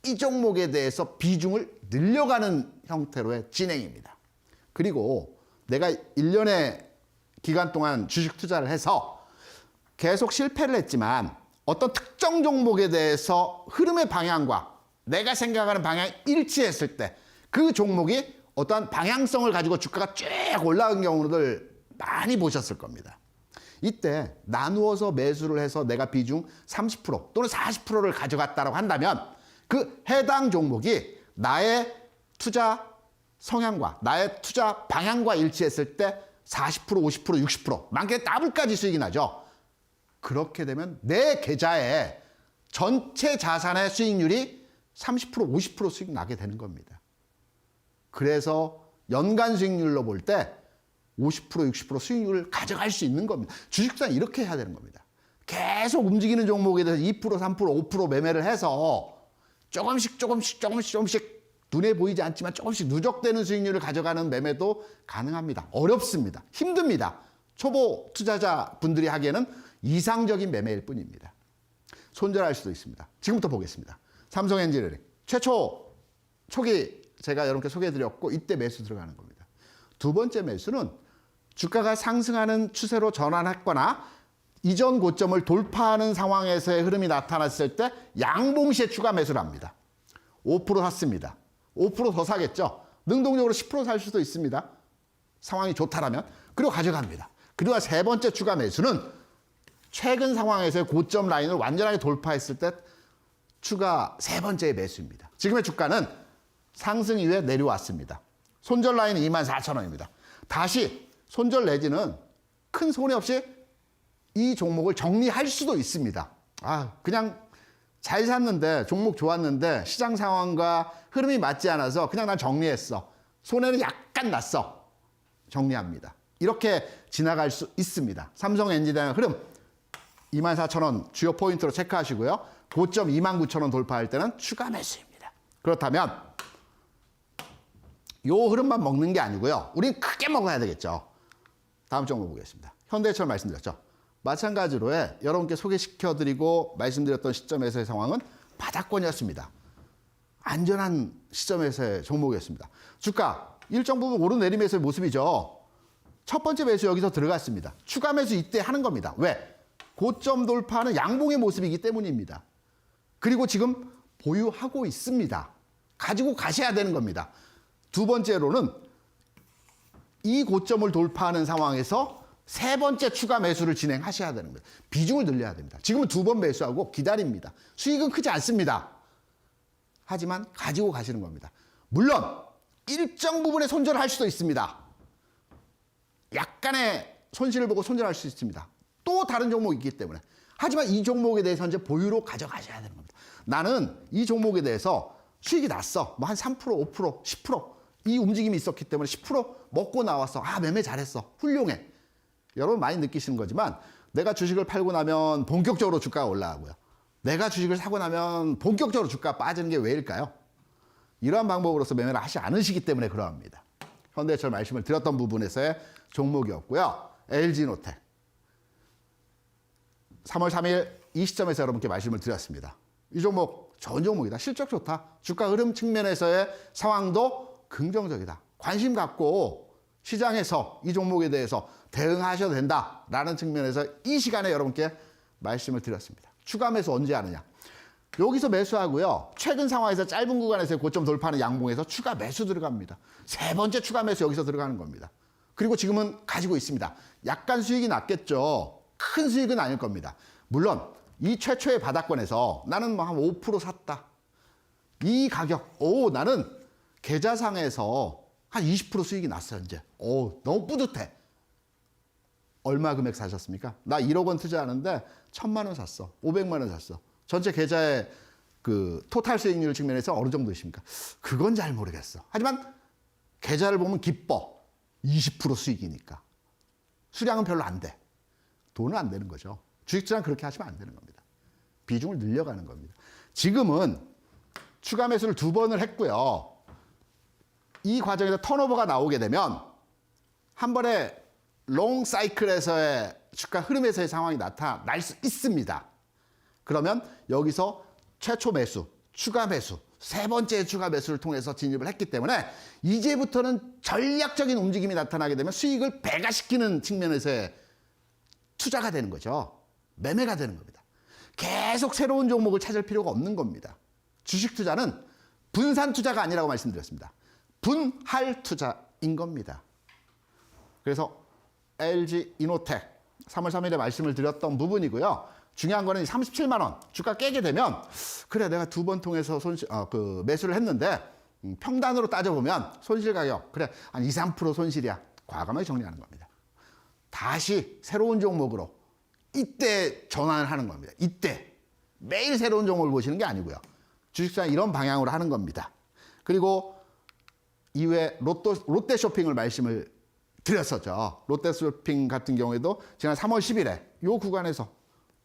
이 종목에 대해서 비중을 늘려가는 형태로의 진행입니다. 그리고 내가 1년의 기간 동안 주식 투자를 해서 계속 실패를 했지만 어떤 특정 종목에 대해서 흐름의 방향과 내가 생각하는 방향이 일치했을 때 그 종목이 어떠한 방향성을 가지고 주가가 쭉 올라간 경우를 많이 보셨을 겁니다. 이때 나누어서 매수를 해서 내가 비중 30% 또는 40%를 가져갔다고 한다면 그 해당 종목이 나의 투자 성향과 나의 투자 방향과 일치했을 때 40%, 50%, 60%, 많게는 더블까지 수익이 나죠. 그렇게 되면 내 계좌에 전체 자산의 수익률이 30%, 50% 수익 나게 되는 겁니다. 그래서 연간 수익률로 볼 때 50%, 60% 수익률을 가져갈 수 있는 겁니다. 주식투자는 이렇게 해야 되는 겁니다. 계속 움직이는 종목에 대해서 2%, 3%, 5% 매매를 해서 조금씩 눈에 보이지 않지만 조금씩 누적되는 수익률을 가져가는 매매도 가능합니다. 어렵습니다. 힘듭니다. 초보 투자자 분들이 하기에는 이상적인 매매일 뿐입니다. 손절할 수도 있습니다. 지금부터 보겠습니다. 삼성 엔지니어링 초기 제가 여러분께 소개해드렸고 이때 매수 들어가는 겁니다. 두 번째 매수는 주가가 상승하는 추세로 전환했거나 이전 고점을 돌파하는 상황에서의 흐름이 나타났을 때 양봉시에 추가 매수를 합니다. 5% 샀습니다. 5% 더 사겠죠. 능동적으로 10% 살 수도 있습니다. 상황이 좋다라면. 그리고 가져갑니다. 그리고 세 번째 추가 매수는 최근 상황에서의 고점 라인을 완전하게 돌파했을 때 추가 세 번째의 매수입니다. 지금의 주가는 상승 이후에 내려왔습니다. 손절 라인은 24,000원입니다. 다시 손절 내지는 큰 손해 없이 이 종목을 정리할 수도 있습니다. 그냥 잘 샀는데 종목 좋았는데 시장 상황과 흐름이 맞지 않아서 그냥 난 정리했어. 손해는 약간 났어. 정리합니다. 이렇게 지나갈 수 있습니다. 삼성엔지대의 흐름 24,000원 주요 포인트로 체크하시고요. 고점 29,000원 돌파할 때는 추가 매수입니다. 그렇다면 요 흐름만 먹는 게 아니고요. 우린 크게 먹어야 되겠죠. 다음 종목 보겠습니다. 현대해철 말씀드렸죠. 마찬가지로 여러분께 소개시켜드리고 말씀드렸던 시점에서의 상황은 바닥권이었습니다. 안전한 시점에서의 종목이었습니다. 주가 일정 부분 오르내림에서의 모습이죠. 첫 번째 매수 여기서 들어갔습니다. 추가 매수 이때 하는 겁니다. 왜? 고점 돌파하는 양봉의 모습이기 때문입니다. 그리고 지금 보유하고 있습니다. 가지고 가셔야 되는 겁니다. 두 번째로는 이 고점을 돌파하는 상황에서 세 번째 추가 매수를 진행하셔야 되는 거예요. 비중을 늘려야 됩니다. 지금은 두 번 매수하고 기다립니다. 수익은 크지 않습니다. 하지만 가지고 가시는 겁니다. 물론 일정 부분의 손절을 할 수도 있습니다. 약간의 손실을 보고 손절할 수 있습니다. 또 다른 종목이 있기 때문에. 하지만 이 종목에 대해서 이제 보유로 가져가셔야 되는 겁니다. 나는 이 종목에 대해서 수익이 났어. 뭐 한 3%, 5%, 10%. 이 움직임이 있었기 때문에 10% 먹고 나왔어. 매매 잘했어. 훌륭해. 여러분 많이 느끼시는 거지만 내가 주식을 팔고 나면 본격적으로 주가가 올라가고요. 내가 주식을 사고 나면 본격적으로 주가가 빠지는 게 왜일까요? 이러한 방법으로서 매매를 하지 않으시기 때문에 그러합니다. 현대해철 말씀을 드렸던 부분에서의 종목이었고요. LG노텍. 3월 3일 이 시점에서 여러분께 말씀을 드렸습니다. 이 종목 좋은 종목이다. 실적 좋다. 주가 흐름 측면에서의 상황도 긍정적이다. 관심 갖고 시장에서 이 종목에 대해서 대응하셔도 된다라는 측면에서 이 시간에 여러분께 말씀을 드렸습니다. 추가 매수 언제 하느냐. 여기서 매수하고요. 최근 상황에서 짧은 구간에서의 고점 돌파하는 양봉에서 추가 매수 들어갑니다. 세 번째 추가 매수 여기서 들어가는 겁니다. 그리고 지금은 가지고 있습니다. 약간 수익이 났겠죠. 큰 수익은 아닐 겁니다. 물론 이 최초의 바닥권에서 나는 뭐 한 5% 샀다. 이 가격, 나는 계좌상에서 한 20% 수익이 났어요, 이제. 너무 뿌듯해. 얼마 금액 사셨습니까? 나 1억 원 투자하는데 1,000만 원 샀어. 500만 원 샀어. 전체 계좌의 그 토탈 수익률 측면에서 어느 정도이십니까? 그건 잘 모르겠어. 하지만 계좌를 보면 기뻐. 20% 수익이니까. 수량은 별로 안 돼. 돈은 안 되는 거죠. 주식투자는 그렇게 하시면 안 되는 겁니다. 비중을 늘려가는 겁니다. 지금은 추가 매수를 2번을 했고요. 이 과정에서 턴오버가 나오게 되면 한 번에 롱 사이클에서의 주가 흐름에서의 상황이 나타날 수 있습니다. 그러면 여기서 최초 매수, 추가 매수, 세 번째 추가 매수를 통해서 진입을 했기 때문에 이제부터는 전략적인 움직임이 나타나게 되면 수익을 배가시키는 측면에서의 투자가 되는 거죠. 매매가 되는 겁니다. 계속 새로운 종목을 찾을 필요가 없는 겁니다. 주식 투자는 분산 투자가 아니라고 말씀드렸습니다. 분할 투자인 겁니다. 그래서 LG 이노텍 3월 3일에 말씀을 드렸던 부분이고요. 중요한 거는 37만 원 주가 깨게 되면 그래 내가 2번 통해서 매수를 했는데 평단으로 따져보면 손실 가격 그래 한 2, 3% 손실이야. 과감하게 정리하는 겁니다. 다시 새로운 종목으로 이때 전환을 하는 겁니다. 이때 매일 새로운 종목을 보시는 게 아니고요. 주식시장 이런 방향으로 하는 겁니다. 그리고 이후에 롯데 쇼핑을 말씀을 드렸었죠. 롯데 쇼핑 같은 경우에도 지난 3월 10일에 이 구간에서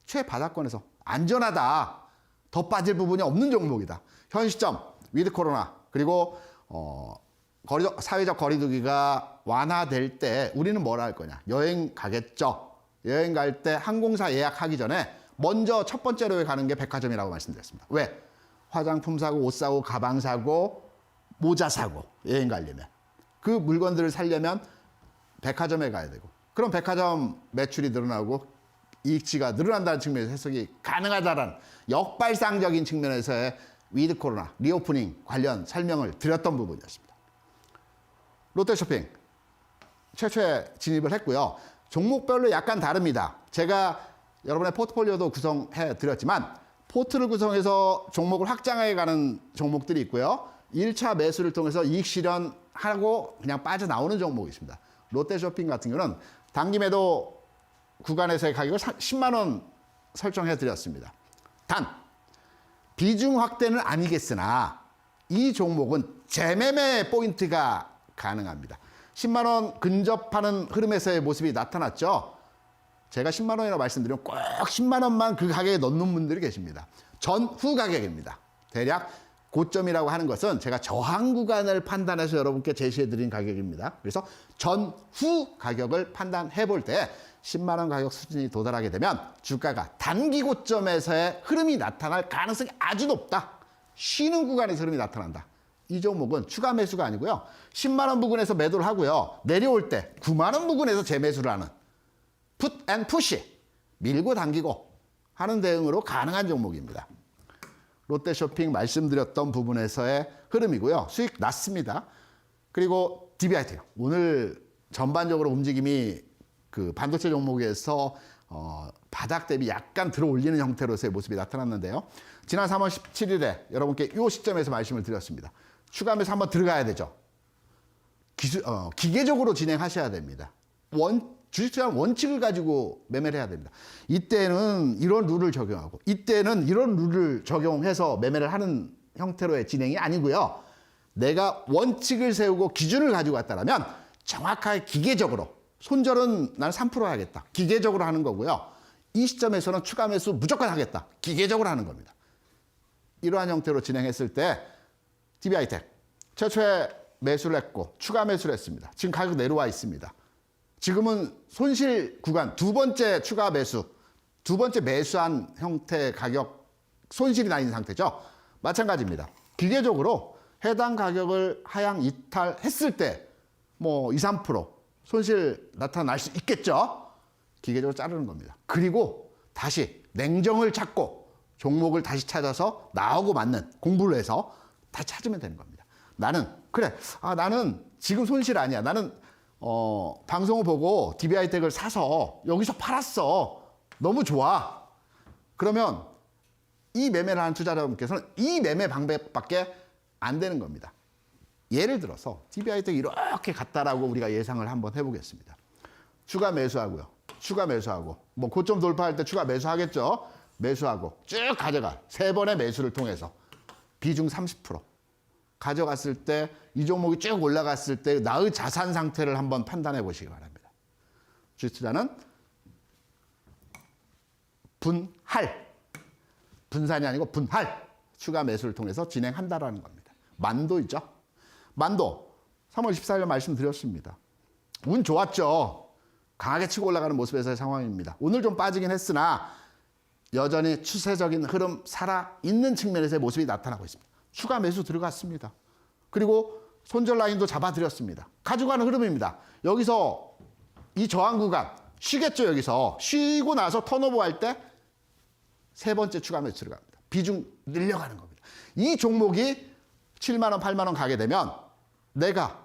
최바닥권에서 안전하다. 더 빠질 부분이 없는 종목이다. 현 시점 위드 코로나 그리고 사회적 거리두기가 완화될 때 우리는 뭘 할 거냐. 여행 가겠죠. 여행 갈 때 항공사 예약하기 전에 먼저 첫 번째로 가는 게 백화점이라고 말씀드렸습니다. 왜? 화장품 사고, 옷 사고, 가방 사고, 모자 사고 여행 가려면 그 물건들을 사려면 백화점에 가야 되고 그럼 백화점 매출이 늘어나고 이익치가 늘어난다는 측면에서 해석이 가능하다는 역발상적인 측면에서의 위드 코로나 리오프닝 관련 설명을 드렸던 부분이었습니다. 롯데쇼핑 최초에 진입을 했고요. 종목별로 약간 다릅니다. 제가 여러분의 포트폴리오도 구성해 드렸지만 포트를 구성해서 종목을 확장해 가는 종목들이 있고요. 1차 매수를 통해서 이익 실현하고 그냥 빠져나오는 종목이 있습니다. 롯데쇼핑 같은 경우는 단기 매도 구간에서의 가격을 10만 원 설정해 드렸습니다. 단 비중 확대는 아니겠으나 이 종목은 재매매 포인트가 가능합니다. 10만 원 근접하는 흐름에서의 모습이 나타났죠. 제가 10만 원이라고 말씀드리면 꼭 10만 원만 그 가격에 넣는 분들이 계십니다. 전후 가격입니다. 대략 고점이라고 하는 것은 제가 저항 구간을 판단해서 여러분께 제시해드린 가격입니다. 그래서 전후 가격을 판단해 볼 때 10만 원 가격 수준이 도달하게 되면 주가가 단기 고점에서의 흐름이 나타날 가능성이 아주 높다. 쉬는 구간에서 흐름이 나타난다. 이 종목은 추가 매수가 아니고요. 10만 원 부근에서 매도를 하고요. 내려올 때 9만 원 부근에서 재매수를 하는 풋 앤 푸시, 밀고 당기고 하는 대응으로 가능한 종목입니다. 롯데쇼핑 말씀드렸던 부분에서의 흐름이고요. 수익 났습니다. 그리고 DBIT 오늘 전반적으로 움직임이 그 반도체 종목에서 바닥 대비 약간 들어 올리는 형태로서의 모습이 나타났는데요. 지난 3월 17일에 여러분께 이 시점에서 말씀을 드렸습니다. 추가 매수 한번 들어가야 되죠. 기계적으로 진행하셔야 됩니다. 주식투자는 원칙을 가지고 매매를 해야 됩니다. 이때는 이런 룰을 적용하고 이때는 이런 룰을 적용해서 매매를 하는 형태로의 진행이 아니고요. 내가 원칙을 세우고 기준을 가지고 왔다면 정확하게 기계적으로 손절은 나는 3% 하겠다. 기계적으로 하는 거고요. 이 시점에서는 추가 매수 무조건 하겠다. 기계적으로 하는 겁니다. 이러한 형태로 진행했을 때 DBI텍 최초에 매수를 했고 추가 매수를 했습니다. 지금 가격 내려와 있습니다. 지금은 손실 구간 두 번째 추가 매수, 두 번째 매수한 형태의 가격 손실이 나 있는 상태죠. 마찬가지입니다. 기계적으로 해당 가격을 하향 이탈했을 때 뭐 2, 3% 손실 나타날 수 있겠죠. 기계적으로 자르는 겁니다. 그리고 다시 냉정을 찾고 종목을 다시 찾아서 나오고 맞는 공부를 해서 다시 찾으면 되는 겁니다. 나는 그래, 나는 지금 손실 아니야. 나는 방송을 보고 DBI텍을 사서 여기서 팔았어. 너무 좋아. 그러면 이 매매를 하는 투자자분께서는 이 매매 방법밖에 안 되는 겁니다. 예를 들어서 DBI텍이 이렇게 갔다라고 우리가 예상을 한번 해보겠습니다. 추가 매수하고요. 추가 매수하고 뭐 고점 돌파할 때 추가 매수하겠죠. 매수하고 쭉 가져가. 세 번의 매수를 통해서 비중 30% 가져갔을 때 이 종목이 쭉 올라갔을 때 나의 자산 상태를 한번 판단해 보시기 바랍니다. 주식 투자는 분할, 분산이 아니고 분할 추가 매수를 통해서 진행한다라는 겁니다. 만도이죠. 만도 3월 14일 말씀드렸습니다. 운 좋았죠. 강하게 치고 올라가는 모습에서의 상황입니다. 오늘 좀 빠지긴 했으나 여전히 추세적인 흐름 살아있는 측면에서의 모습이 나타나고 있습니다. 추가 매수 들어갔습니다. 그리고 손절 라인도 잡아드렸습니다. 가져가는 흐름입니다. 여기서 이 저항 구간 쉬겠죠. 여기서 쉬고 나서 턴오버 할 때 세 번째 추가 매수 들어갑니다. 비중 늘려가는 겁니다. 이 종목이 7만 원, 8만 원 가게 되면 내가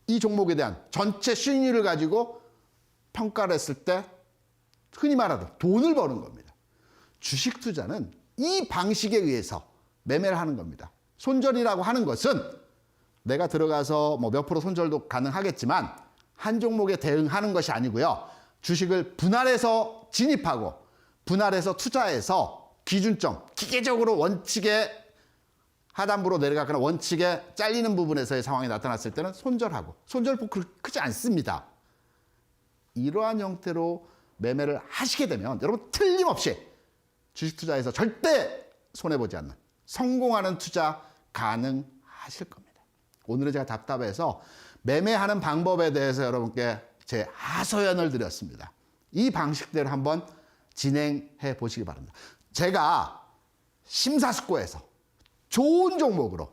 이 종목에 대한 전체 수익률을 가지고 평가를 했을 때 흔히 말하는 돈을 버는 겁니다. 주식 투자는 이 방식에 의해서 매매를 하는 겁니다. 손절이라고 하는 것은 내가 들어가서 뭐 몇 프로 손절도 가능하겠지만 한 종목에 대응하는 것이 아니고요. 주식을 분할해서 진입하고 분할해서 투자해서 기준점, 기계적으로 원칙에 하단부로 내려가거나 원칙에 잘리는 부분에서의 상황이 나타났을 때는 손절하고 손절폭 크지 않습니다. 이러한 형태로 매매를 하시게 되면 여러분 틀림없이 주식 투자에서 절대 손해보지 않는 성공하는 투자 가능하실 겁니다. 오늘은 제가 답답해서 매매하는 방법에 대해서 여러분께 제 하소연을 드렸습니다. 이 방식대로 한번 진행해 보시기 바랍니다. 제가 심사숙고해서 좋은 종목으로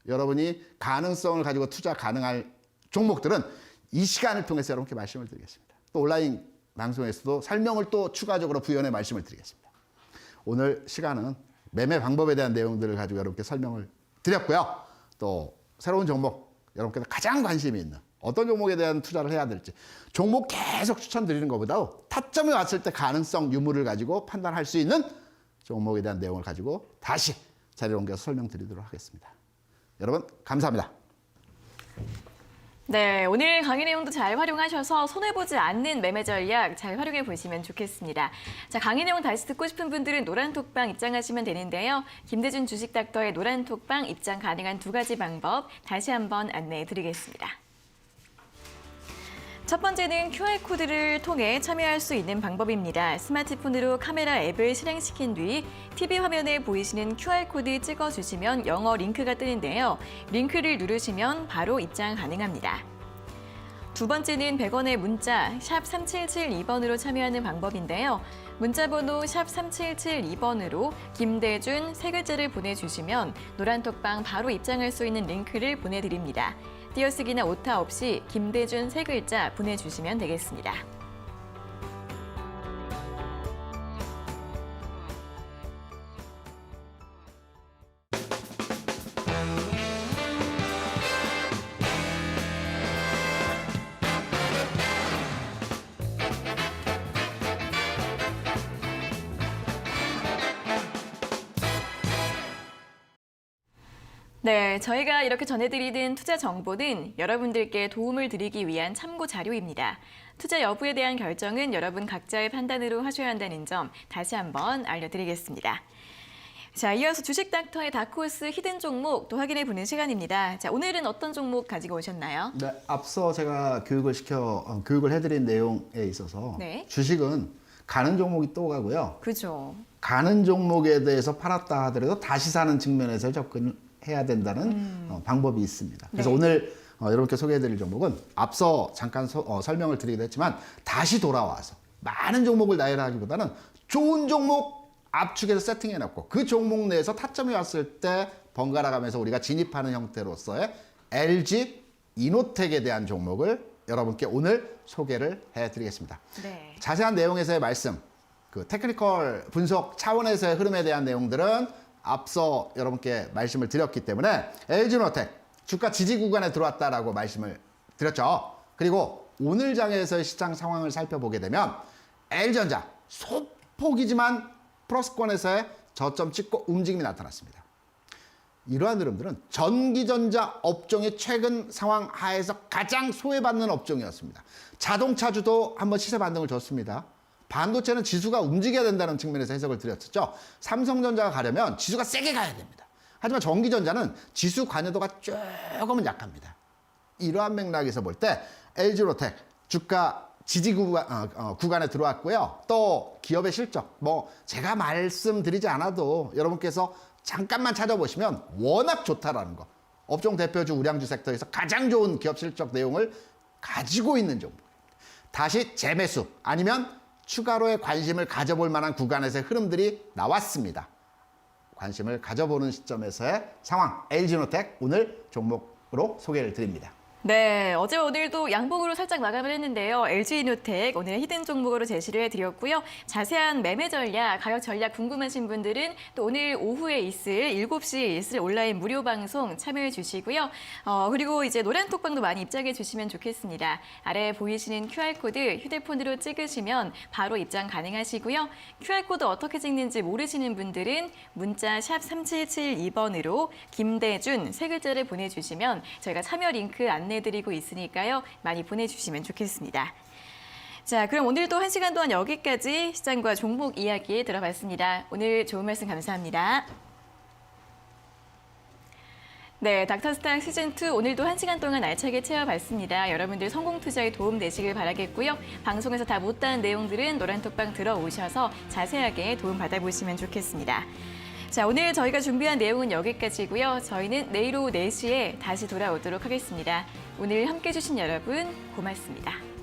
여러분이 가능성을 가지고 투자 가능할 종목들은 이 시간을 통해서 여러분께 말씀을 드리겠습니다. 또 온라인 방송에서도 설명을 또 추가적으로 부연해 말씀을 드리겠습니다. 오늘 시간은 매매 방법에 대한 내용들을 가지고 여러분께 설명을 드렸고요. 또 새로운 종목, 여러분께서 가장 관심이 있는 어떤 종목에 대한 투자를 해야 될지 종목 계속 추천드리는 것보다도 타점이 왔을 때 가능성 유무를 가지고 판단할 수 있는 종목에 대한 내용을 가지고 다시 자리를 옮겨서 설명드리도록 하겠습니다. 여러분 감사합니다. 네, 오늘 강의 내용도 잘 활용하셔서 손해보지 않는 매매 전략 잘 활용해 보시면 좋겠습니다. 자, 강의 내용 다시 듣고 싶은 분들은 노란톡방 입장하시면 되는데요. 김대준 주식닥터의 노란톡방 입장 가능한 2가지 방법 다시 한번 안내해 드리겠습니다. 첫 번째는 QR코드를 통해 참여할 수 있는 방법입니다. 스마트폰으로 카메라 앱을 실행시킨 뒤 TV 화면에 보이시는 QR코드 찍어주시면 영어 링크가 뜨는데요. 링크를 누르시면 바로 입장 가능합니다. 두 번째는 100원의 문자 샵 3772번으로 참여하는 방법인데요. 문자번호 샵 3772번으로 김대준 3글자를 보내주시면 노란톡방 바로 입장할 수 있는 링크를 보내드립니다. 띄어쓰기나 오타 없이 김대준 3글자 보내주시면 되겠습니다. 네, 저희가 이렇게 전해드리는 투자 정보는 여러분들께 도움을 드리기 위한 참고 자료입니다. 투자 여부에 대한 결정은 여러분 각자의 판단으로 하셔야 한다는 점 다시 한번 알려드리겠습니다. 자, 이어서 주식닥터의 다크호스 히든 종목 또 확인해 보는 시간입니다. 자, 오늘은 어떤 종목 가지고 오셨나요? 네, 앞서 제가 교육을 해드린 내용에 있어서 네. 주식은 가는 종목이 또 가고요. 그죠. 가는 종목에 대해서 팔았다 하더라도 다시 사는 측면에서 접근해야 된다는 방법이 있습니다. 그래서 네. 오늘 여러분께 소개해드릴 종목은 앞서 잠깐 설명을 드리기도 했지만 다시 돌아와서 많은 종목을 나열하기보다는 좋은 종목 압축해서 세팅해놓고 그 종목 내에서 타점이 왔을 때 번갈아 가면서 우리가 진입하는 형태로서의 LG 이노텍에 대한 종목을 여러분께 오늘 소개를 해드리겠습니다. 네. 자세한 내용에서의 말씀, 그 테크니컬 분석 차원에서의 흐름에 대한 내용들은 앞서 여러분께 말씀을 드렸기 때문에 LG노텍 주가 지지 구간에 들어왔다라고 말씀을 드렸죠. 그리고 오늘 장에서의 시장 상황을 살펴보게 되면 LG전자 소폭이지만 플러스권에서의 저점 찍고 움직임이 나타났습니다. 이러한 흐름들은 전기전자 업종의 최근 상황 하에서 가장 소외받는 업종이었습니다. 자동차주도 한번 시세 반등을 줬습니다. 반도체는 지수가 움직여야 된다는 측면에서 해석을 드렸었죠. 삼성전자가 가려면 지수가 세게 가야 됩니다. 하지만 전기전자는 지수 관여도가 조금은 약합니다. 이러한 맥락에서 볼 때 LG로텍 주가 지지 구간에 들어왔고요. 또 기업의 실적, 제가 말씀드리지 않아도 여러분께서 잠깐만 찾아보시면 워낙 좋다라는 거. 업종 대표주 우량주 섹터에서 가장 좋은 기업 실적 내용을 가지고 있는 종목입니다. 다시 재매수 아니면 추가로의 관심을 가져볼 만한 구간에서의 흐름들이 나왔습니다. 관심을 가져보는 시점에서의 상황, LG노텍 오늘 종목으로 소개를 드립니다. 네, 어제와 오늘도 양봉으로 살짝 마감을 했는데요. LG이노텍 오늘 히든 종목으로 제시를 해드렸고요. 자세한 매매 전략, 가격 전략 궁금하신 분들은 또 오늘 오후에 있을 7시에 있을 온라인 무료 방송 참여해 주시고요. 그리고 이제 노란톡방도 많이 입장해 주시면 좋겠습니다. 아래 보이시는 QR코드 휴대폰으로 찍으시면 바로 입장 가능하시고요. QR코드 어떻게 찍는지 모르시는 분들은 문자 샵 3772번으로 김대준 3글자를 보내주시면 저희가 참여 링크 안내드리고 있으니까요. 많이 보내주시면 좋겠습니다. 자, 그럼 오늘도 1시간 동안 여기까지 시장과 종목 이야기 들어봤습니다. 오늘 좋은 말씀 감사합니다. 네, 닥터스탁 시즌2 오늘도 1시간 동안 알차게 채워봤습니다. 여러분들 성공 투자에 도움 되시길 바라겠고요. 방송에서 다 못다한 내용들은 노란톡방 들어오셔서 자세하게 도움 받아보시면 좋겠습니다. 자, 오늘 저희가 준비한 내용은 여기까지고요. 저희는 내일 오후 4시에 다시 돌아오도록 하겠습니다. 오늘 함께해 주신 여러분 고맙습니다.